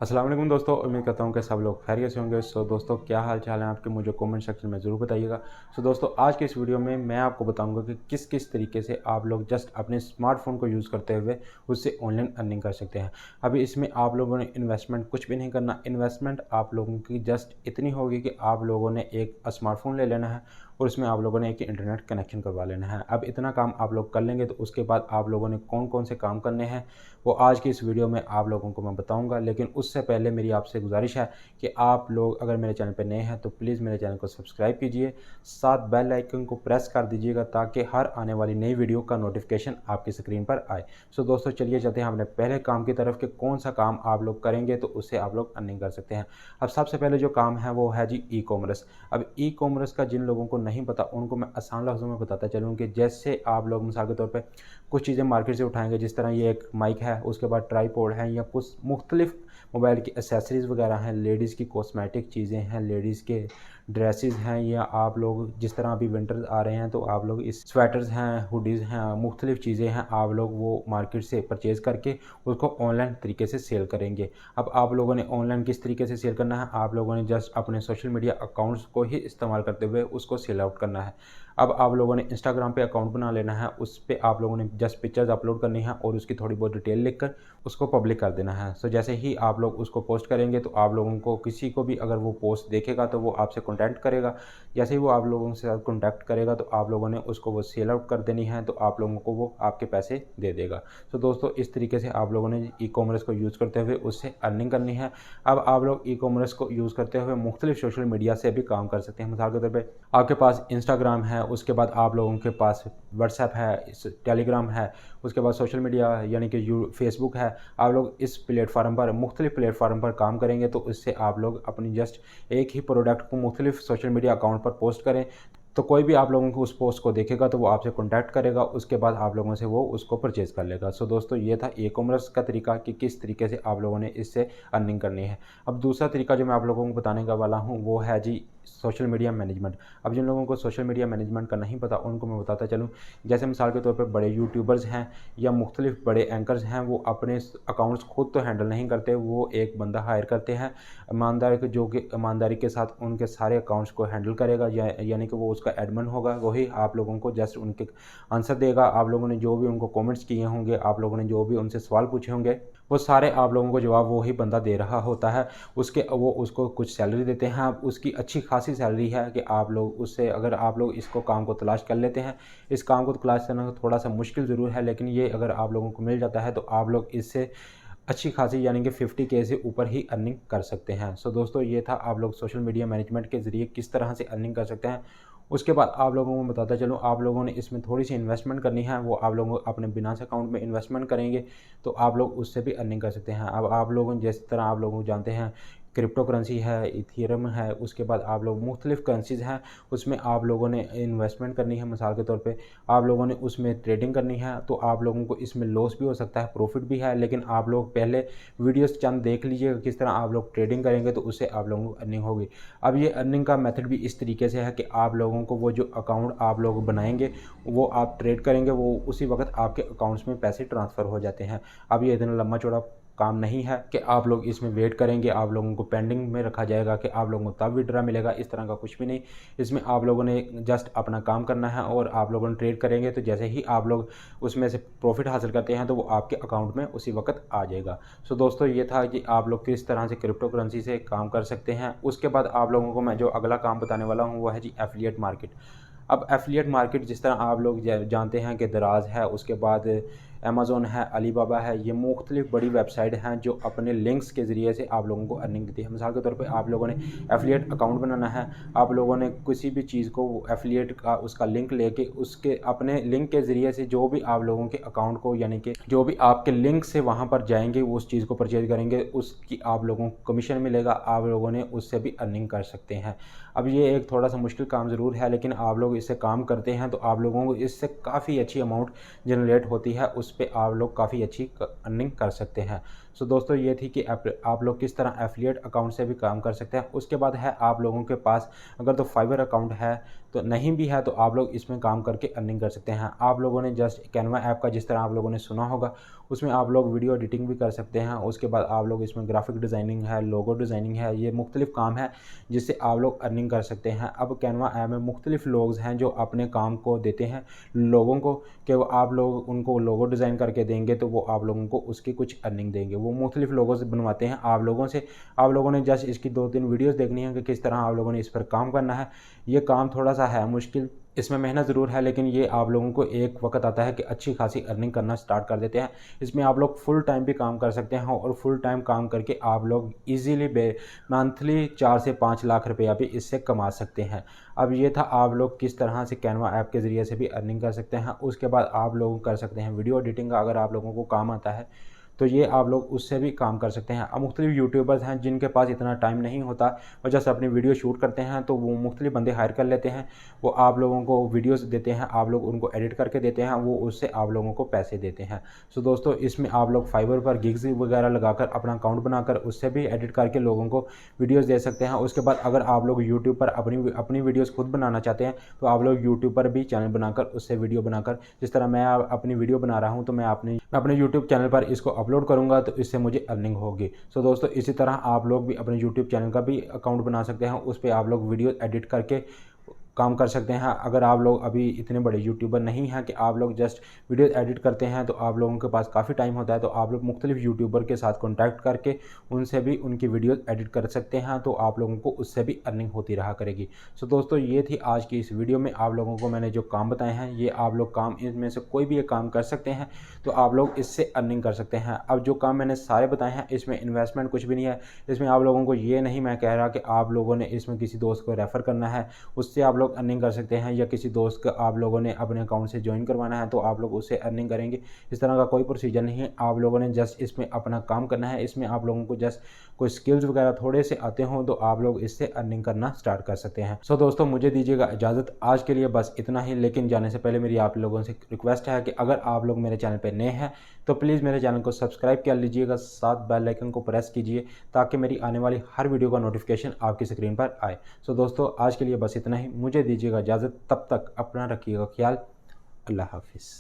अस्सलाम वालेकुम दोस्तों, उम्मीद करता हूँ कि सब लोग खैरियत से होंगे। दोस्तों, क्या हाल चाल है आपके, मुझे कमेंट सेक्शन में ज़रूर बताइएगा। दोस्तों, आज के इस वीडियो में मैं आपको बताऊंगा कि किस किस तरीके से आप लोग जस्ट अपने स्मार्टफोन को यूज़ करते हुए उससे ऑनलाइन अर्निंग कर सकते हैं। अभी इसमें आप लोगों ने इन्वेस्टमेंट कुछ भी नहीं करना। इन्वेस्टमेंट आप लोगों की जस्ट इतनी होगी कि आप लोगों ने एक स्मार्टफोन ले लेना है और उसमें आप लोगों ने एक इंटरनेट कनेक्शन करवा लेना है। अब इतना काम आप लोग कर लेंगे तो उसके बाद आप लोगों ने कौन कौन से काम करने हैं वो आज की इस वीडियो में आप लोगों को मैं बताऊंगा। लेकिन उससे पहले मेरी आपसे गुजारिश है कि आप लोग अगर मेरे चैनल पर नए हैं तो प्लीज़ मेरे चैनल को सब्सक्राइब कीजिए, साथ बेल आइकन को प्रेस कर दीजिएगा ताकि हर आने वाली नई वीडियो का नोटिफिकेशन आपकी स्क्रीन पर आए। दोस्तों, चलिए चलते हैं अपने पहले काम की तरफ कि कौन सा काम आप लोग करेंगे तो उससे आप लोग अर्निंग कर सकते हैं। अब सबसे पहले जो काम है वो है जी ई कॉमर्स। अब ई कॉमर्स का जिन लोगों को नहीं पता उनको मैं आसान लफ्ज़ों में बताता चलूँ कि जैसे आप लोग मिसाल के तौर पे कुछ चीज़ें मार्केट से उठाएँगे, जिस तरह ये एक माइक है, उसके बाद ट्राइपॉड है या कुछ मुख्तलिफ़ मोबाइल की एक्सेसरीज़ वगैरह हैं, लेडीज़ की कॉस्मेटिक चीज़ें हैं, लेडीज़ के ड्रेसेस हैं, या आप लोग जिस तरह अभी विंटर्स आ रहे हैं तो आप लोग इस स्वेटर्स हैं, हुडीज़ हैं, मुख्तलिफ़ चीज़ें हैं, आप लोग वो मार्केट से परचेज़ करके उसको ऑनलाइन तरीके से सेल करेंगे। अब आप लोगों ने ऑनलाइन किस तरीके से सेल करना है, आप लोगों ने जस्ट अपने सोशल मीडिया अकाउंट्स को ही इस्तेमाल करते हुए उसको सेल आउट करना है। अब आप लोगों ने इंस्टाग्राम पे अकाउंट बना लेना है, उस पे आप लोगों ने जस्ट पिक्चर्स अपलोड करनी है और उसकी थोड़ी बहुत डिटेल लिखकर उसको पब्लिक कर देना है। जैसे ही आप लोग उसको पोस्ट करेंगे तो आप लोगों को किसी को भी अगर वो पोस्ट देखेगा तो वो आपसे कॉन्टैक्ट करेगा। जैसे ही वो आप लोगों से कॉन्टैक्ट करेगा तो आप लोगों ने उसको वो सेल आउट कर देनी है, तो आप लोगों को वो आपके पैसे दे देगा। दोस्तों, इस तरीके से आप लोगों ने ई कॉमर्स को यूज़ करते हुए उससे अर्निंग करनी है। अब आप लोग ई कॉमर्स को यूज़ करते हुए मुख्तलिफ सोशल मीडिया से भी काम कर सकते हैं। मिसाल के तौर पर आपके पास इंस्टाग्राम है, उसके बाद आप लोगों के पास व्हाट्सएप है, टेलीग्राम है, उसके बाद सोशल मीडिया यानी कि फेसबुक है। आप लोग इस प्लेटफार्म पर मुख्तलिफ प्लेटफार्म पर काम करेंगे तो इससे आप लोग अपनी जस्ट एक ही प्रोडक्ट को मुख्तलिफ सोशल मीडिया अकाउंट पर पोस्ट करें तो कोई भी आप लोगों को उस पोस्ट को देखेगा तो वो आपसे कॉन्टैक्ट करेगा, उसके बाद आप लोगों से वो उसको परचेज़ कर लेगा। दोस्तों, ये था ई कॉमर्स का तरीका कि किस तरीके से आप लोगों ने इससे अर्निंग करनी है। अब दूसरा तरीका जो मैं आप लोगों को बताने का वाला हूँ वो है जी सोशल मीडिया मैनेजमेंट। अब जिन लोगों को सोशल मीडिया मैनेजमेंट का नहीं पता उनको मैं बताता चलूँ। जैसे मिसाल के तौर पर बड़े यूट्यूबर्स हैं या मुख्तलिफ बड़े एंकर्स हैं, वो अपने अकाउंट्स खुद तो हैंडल नहीं करते, वो एक बंदा हायर करते हैं ईमानदार के, जो कि ईमानदारी के साथ उनके सारे अकाउंट्स को हैंडल करेगा, यानी कि वो उसका एडमिन होगा। वही आप लोगों को जस्ट उनके आंसर देगा। आप लोगों ने जो भी उनको कमेंट्स किए होंगे, आप लोगों ने जो भी उनसे सवाल पूछे होंगे, वो सारे आप लोगों को जवाब वही बंदा दे रहा होता है। वो उसको कुछ सैलरी देते हैं। अब उसकी अच्छी खासी सैलरी है कि आप लोग उससे, अगर आप लोग इसको काम को तलाश कर लेते हैं, इस काम को तलाश करना थोड़ा सा मुश्किल ज़रूर है, लेकिन ये अगर आप लोगों को मिल जाता है तो आप लोग इससे अच्छी खासी यानी कि 50K से ऊपर ही अर्निंग कर सकते हैं। दोस्तों, ये था आप लोग सोशल मीडिया मैनेजमेंट के ज़रिए किस तरह से अर्निंग कर सकते हैं। उसके बाद आप लोगों को बताता चलूँ, आप लोगों ने इसमें थोड़ी सी इन्वेस्टमेंट करनी है, वो आप लोगों अपने बिनास अकाउंट में इन्वेस्टमेंट करेंगे तो आप लोग उससे भी अर्निंग कर सकते हैं। अब आप लोगों जिस तरह आप लोग जानते हैं क्रिप्टो करेंसी है, इथेरियम है, उसके बाद आप लोग मुख्तलिफ करेंसीज़ हैं, उसमें आप लोगों ने इन्वेस्टमेंट करनी है। मिसाल के तौर पे आप लोगों ने उसमें ट्रेडिंग करनी है तो आप लोगों को इसमें लॉस भी हो सकता है, प्रॉफिट भी है, लेकिन आप लोग पहले वीडियोस चंद देख लीजिएगा किस तरह आप लोग ट्रेडिंग करेंगे तो उससे आप लोगों को अर्निंग होगी। अब ये अर्निंग का मेथड भी इस तरीके से है कि आप लोगों को वो जो अकाउंट आप लोग बनाएंगे वो आप ट्रेड करेंगे, वो उसी वक्त आपके अकाउंट्स में पैसे ट्रांसफ़र हो जाते हैं। अब ये इतना लंबा चौड़ा काम नहीं है कि आप लोग इसमें वेट करेंगे, आप लोगों को पेंडिंग में रखा जाएगा कि आप लोगों को तब विड्रा मिलेगा, इस तरह का कुछ भी नहीं। इसमें आप लोगों ने जस्ट अपना काम करना है और आप लोगों ने ट्रेड करेंगे तो जैसे ही आप लोग उसमें से प्रॉफिट हासिल करते हैं तो वो आपके अकाउंट में उसी वक्त आ जाएगा। दोस्तों, ये था कि आप लोग किस तरह से क्रिप्टो करेंसी से काम कर सकते हैं। उसके बाद आप लोगों को मैं जो अगला काम बताने वाला हूँ वो है जी एफिलिएट मार्केट। अब एफिलिएट मार्केट जिस तरह आप लोग जानते हैं कि दराज है, उसके बाद अमेज़न है, अलीबाबा है, ये मुख्तलिफ बड़ी वेबसाइट हैं जो अपने लिंक्स के ज़रिए से आप लोगों को अर्निंग देती है। मिसाल के तौर पे आप लोगों ने एफिलिएट अकाउंट बनाना है, आप लोगों ने किसी भी चीज़ को एफिलिएट का उसका लिंक लेके उसके अपने लिंक के ज़रिए से जो भी आप लोगों के अकाउंट को, यानी कि जो भी आपके लिंक से वहाँ पर जाएंगे वो उस चीज़ को परचेज करेंगे, उसकी आप लोगों को कमीशन मिलेगा, आप लोगों ने उससे भी अर्निंग कर सकते हैं। अब ये एक थोड़ा सा मुश्किल काम ज़रूर है, लेकिन आप लोग इससे काम करते हैं तो आप लोगों को इससे काफ़ी अच्छी अमाउंट जनरेट होती है, उस पे आप लोग काफ़ी अच्छी अर्निंग कर सकते हैं। सो दोस्तों ये थी कि आप लोग किस तरह एफिलिएट अकाउंट से भी काम कर सकते हैं। उसके बाद है आप लोगों के पास अगर तो फाइवर अकाउंट है तो नहीं भी है तो आप लोग इसमें काम करके अर्निंग कर सकते हैं। आप लोगों ने जस्ट कैनवा ऐप का जिस तरह आप लोगों ने सुना होगा उसमें आप लोग वीडियो एडिटिंग भी कर सकते हैं। उसके बाद आप लोग इसमें ग्राफिक डिज़ाइनिंग है, लोगो डिज़ाइनिंग है, ये मुख्तलिफ काम है जिससे आप लोग अर्निंग कर सकते हैं। अब कैनवा ऐप में मुख्तलिफ लोग हैं जो अपने काम को देते हैं लोगों को कि वो आप लोग उनको लोगो डिज़ाइन करके देंगे तो वो आप लोगों को उसकी कुछ अर्निंग देंगे। वो मुख्तलिफ लोगों से बनवाते हैं आप लोगों से। आप लोगों ने जस्ट इसकी 2-3 वीडियोज़ देखनी है कि किस तरह आप लोगों ने इस पर काम करना है। ये काम थोड़ा सा है मुश्किल, इसमें मेहनत ज़रूर है, लेकिन ये आप लोगों को एक वक्त आता है कि अच्छी खासी अर्निंग करना स्टार्ट कर देते हैं। इसमें आप लोग फुल टाइम भी काम कर सकते हैं और फुल टाइम काम करके आप लोग ईजीली मंथली 4 से 5 लाख रुपया भी इससे कमा सकते हैं। अब ये था आप लोग किस तरह से कैनवा ऐप के ज़रिए से भी अर्निंग कर सकते हैं। उसके बाद आप लोग कर सकते हैं वीडियो एडिटिंग का, अगर आप लोगों को काम आता है तो ये आप लोग उससे भी काम कर सकते हैं। अब मुख्तलिफ यूट्यूबर्स हैं जिनके पास इतना टाइम नहीं होता, वो जस्ट अपनी वीडियो शूट करते हैं तो वो मुख्तलिफ बंदे हायर कर लेते हैं, वो आप लोगों को वीडियोस देते हैं, आप लोग उनको एडिट करके देते हैं, वो उससे आप लोगों को पैसे देते हैं। सो दोस्तों इसमें आप लोग फाइवर पर गिग्स वगैरह लगाकर अपना अकाउंट बनाकर उससे भी एडिट करके लोगों को वीडियोज़ दे सकते हैं। उसके बाद अगर आप लोग यूट्यूब पर अपनी वीडियोज़ खुद बनाना चाहते हैं तो आप लोग यूट्यूब पर भी चैनल बनाकर उससे वीडियो बनाकर, जिस तरह मैं अपनी वीडियो बना रहा हूँ तो मैं अपने यूट्यूब चैनल पर इसको अपलोड करूँगा तो इससे मुझे अर्निंग होगी। सो दोस्तों इसी तरह आप लोग भी अपने यूट्यूब चैनल का भी अकाउंट बना सकते हैं, उस पर आप लोग वीडियो एडिट करके काम कर सकते हैं। अगर आप लोग अभी इतने बड़े यूट्यूबर नहीं हैं कि आप लोग जस्ट वीडियो एडिट करते हैं तो आप लोगों के पास काफ़ी टाइम होता है, तो आप लोग मुख्तलिफ यूट्यूबर के साथ कॉन्टैक्ट करके उनसे भी उनकी वीडियो एडिट कर सकते हैं, तो आप लोगों को उससे भी अर्निंग होती रहा करेगी। सो दोस्तों ये थी आज की इस वीडियो में आप लोगों को मैंने जो काम बताए हैं, ये आप लोग काम इनमें से कोई भी एक काम कर सकते हैं तो आप लोग इससे अर्निंग कर सकते हैं। अब जो काम मैंने सारे बताए हैं इसमें इन्वेस्टमेंट कुछ भी नहीं है। इसमें आप लोगों को ये नहीं मैं कह रहा कि आप लोगों ने इसमें किसी दोस्त को रेफ़र करना है उससे आप लोग अर्निंग कर सकते हैं, या किसी दोस्त का आप लोगों ने अपने अकाउंट से ज्वाइन करवाना है तो आप लोग उससे अर्निंग करेंगे। इस तरह का कोई प्रोसीजर नहीं है। आप लोगों ने जस्ट इसमें अपना काम करना है। इसमें आप लोगों को जस्ट कोई स्किल्स वगैरह थोड़े से आते हों तो आप लोग इससे अर्निंग करना स्टार्ट कर सकते हैं। सो दोस्तों मुझे दीजिएगा इजाज़त, आज के लिए बस इतना ही। लेकिन जाने से पहले मेरी आप लोगों से रिक्वेस्ट है कि अगर आप लोग मेरे चैनल पर नए हैं तो प्लीज़ मेरे चैनल को सब्सक्राइब कर लीजिएगा, साथ बेल आइकन को प्रेस कीजिए ताकि मेरी आने वाली हर वीडियो का नोटिफिकेशन आपकी स्क्रीन पर आए। सो दोस्तों आज के लिए बस इतना ही, मुझे दीजिएगा इजाज़त, तब तक अपना रखिएगा ख्याल। अल्लाह हाफिज़।